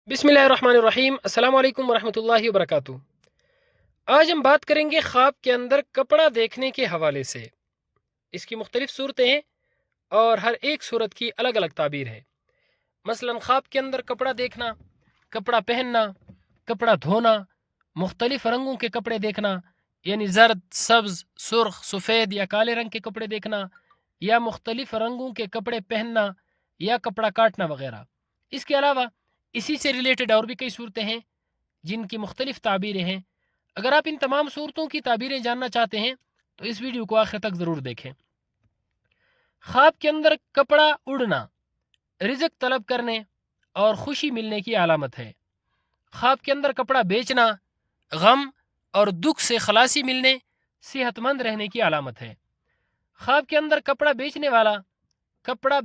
बिस्मिल्लाहिर्रहमानिर्रहीम। अस्सलाम वालेकुम वरहमतुल्लाहि वबरकातुहू। आज हम बात करेंगे ख्वाब के अंदर कपड़ा देखने के हवाले से। इसकी मुख्तलिफ सूरतें हैं और हर एक सूरत की अलग अलग ताबीर है। मसलन ख्वाब के अंदर कपड़ा देखना, कपड़ा पहनना, कपड़ा धोना, मुख्तलिफ रंगों के कपड़े देखना यानी जर्द, सब्ज, सुर्ख, सफ़ेद या काले रंग के कपड़े देखना, या मुख्तलिफ रंगों के कपड़े पहनना या कपड़ा काटना वगैरह। इसके अलावा इसी से रिलेटेड और भी कई सूरतें हैं जिनकी मुख्तलिफ ताबीरें हैं। अगर आप इन तमाम सूरतों की ताबीरें जानना चाहते हैं तो इस वीडियो को आखिर तक ज़रूर देखें। ख्वाब के अंदर कपड़ा उड़ना रिज़्क तलब करने और खुशी मिलने की अलामत है। ख्वाब के अंदर कपड़ा बेचना गम और दुख से खलासी मिलने, सेहतमंद रहने की अलामत है। ख्वाब के अंदर कपड़ा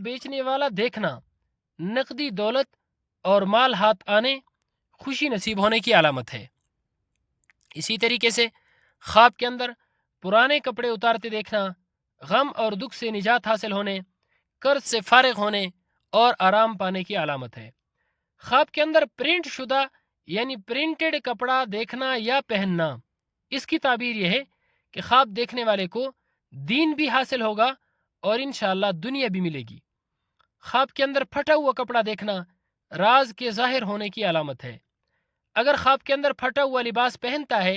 बेचने वाला देखना नकदी दौलत और माल हाथ आने, खुशी नसीब होने की अलामत है। इसी तरीके से ख्वाब के अंदर पुराने कपड़े उतारते देखना गम और दुख से निजात हासिल होने, कर्ज से फारिग होने और आराम पाने की अलामत है। ख्वाब के अंदर प्रिंट शुदा यानी प्रिंटेड कपड़ा देखना या पहनना, इसकी ताबीर यह है कि ख्वाब देखने वाले को दीन भी हासिल होगा और इंशाअल्लाह दुनिया भी मिलेगी। ख्वाब के अंदर फटा हुआ कपड़ा देखना राज के जाहिर होने की अलामत है। अगर ख्वाब के अंदर फटा हुआ लिबास पहनता है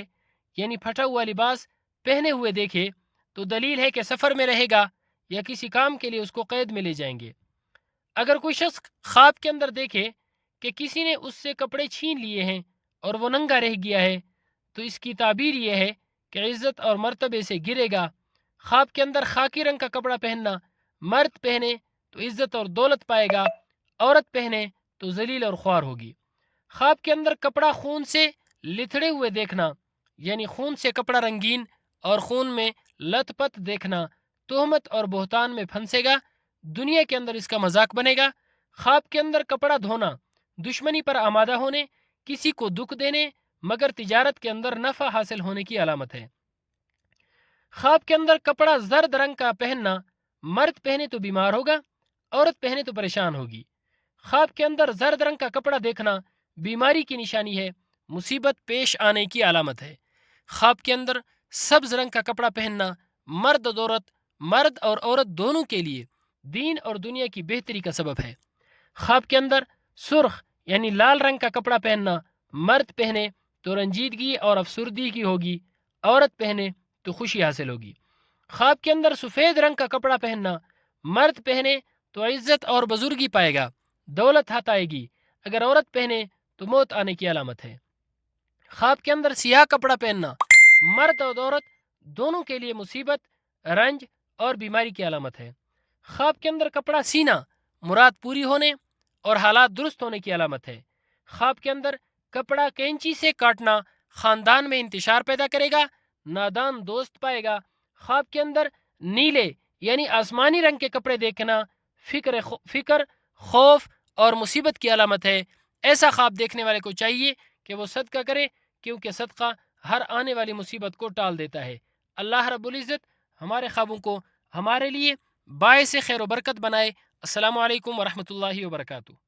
यानी फटा हुआ लिबास पहने हुए देखे तो दलील है कि सफ़र में रहेगा या किसी काम के लिए उसको कैद में ले जाएंगे। अगर कोई शख्स ख्वाब के अंदर देखे कि किसी ने उससे कपड़े छीन लिए हैं और वो नंगा रह गया है तो इसकी ताबीर यह है कि इज़्ज़त और मर्तबे से गिरेगा। ख्वाब के अंदर खाकी रंग का कपड़ा पहनना, मर्द पहने तो इज़्ज़त और दौलत पाएगा, औरत पहने तो जलील और ख्वार होगी। ख्वाब के अंदर कपड़ा खून से लिथड़े हुए देखना यानी खून से कपड़ा रंगीन और खून में लथपथ देखना तोहमत और बोहतान में फंसेगा, दुनिया के अंदर इसका मजाक बनेगा। ख्वाब के अंदर कपड़ा धोना दुश्मनी पर आमादा होने, किसी को दुख देने मगर तिजारत के अंदर नफ़ा हासिल होने की अलामत है। ख्वाब के अंदर कपड़ा जर्द रंग का पहनना, मर्द पहने तो बीमार होगा, औरत पहने तो परेशान होगी। ख्वाब के अंदर जर्द रंग का कपड़ा देखना बीमारी की निशानी है, मुसीबत पेश आने की अलामत है। ख्वाब के अंदर सब्ज रंग का कपड़ा पहनना मर्द और औरत दोनों के लिए दीन और दुनिया की बेहतरी का सबब है। ख्वाब के अंदर सुर्ख यानी लाल रंग का कपड़ा पहनना, मर्द पहने तो रंजीदगी और अफसुर्दगी होगी, औरत पहने तो खुशी हासिल होगी। ख्वाब के अंदर सफ़ेद रंग का कपड़ा पहनना, मर्द पहने तो इज्जत और बुजुर्गी पाएगा, दौलत हाथ आएगी, अगर औरत पहने तो मौत आने की अलामत है। ख्वाब के अंदर सियाह कपड़ा पहनना मर्द और औरत दोनों के लिए मुसीबत, रंज और बीमारी की अलामत है। ख्वाब के अंदर कपड़ा सीना मुराद पूरी होने और हालात दुरुस्त होने की अलामत है। ख्वाब के अंदर कपड़ा कैंची से काटना खानदान में इंतशार पैदा करेगा, नादान दोस्त पाएगा। ख्वाब के अंदर नीले यानी आसमानी रंग के कपड़े देखना फिक्र, खौफ और मुसीबत की अलामत है। ऐसा ख्वाब देखने वाले को चाहिए कि वो सदका करे, क्योंकि सदका हर आने वाली मुसीबत को टाल देता है। अल्लाह रब्बुल इज़्ज़त हमारे ख्वाबों को हमारे लिए बायस खैर व बरकत बनाए। अस्सलामु अलैकुम वरहमतुल्लाहि वबरकातुहू।